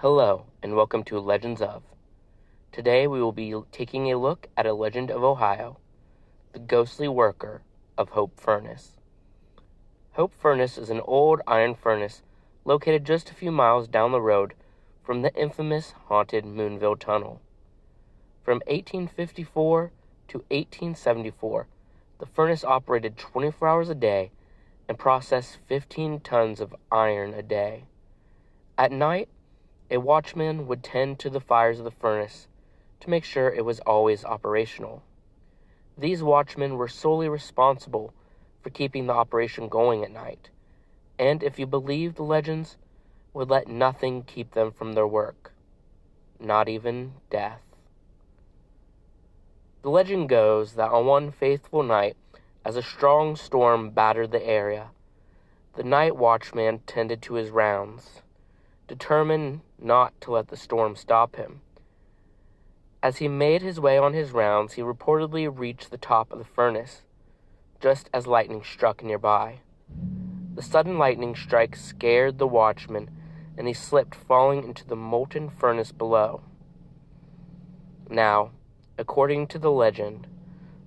Hello, and welcome to Legends of. Today we will be taking a look at a legend of Ohio, the ghostly worker of Hope Furnace. Hope Furnace is an old iron furnace located just a few miles down the road from the infamous haunted Moonville Tunnel. From 1854 to 1874, the furnace operated 24 hours a day and processed 15 tons of iron a day. At night, a watchman would tend to the fires of the furnace to make sure it was always operational. These watchmen were solely responsible for keeping the operation going at night, and if you believe the legends, would let nothing keep them from their work, not even death. The legend goes that on one faithful night, as a strong storm battered the area, the night watchman tended to his rounds, determined not to let the storm stop him. As he made his way on his rounds, he reportedly reached the top of the furnace, just as lightning struck nearby. The sudden lightning strike scared the watchman, and he slipped, falling into the molten furnace below. Now, according to the legend,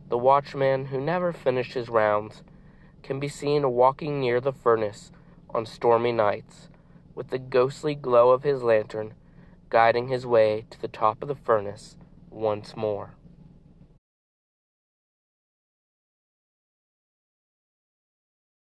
the watchman who never finished his rounds can be seen walking near the furnace on stormy nights, with the ghostly glow of his lantern guiding his way to the top of the furnace once more.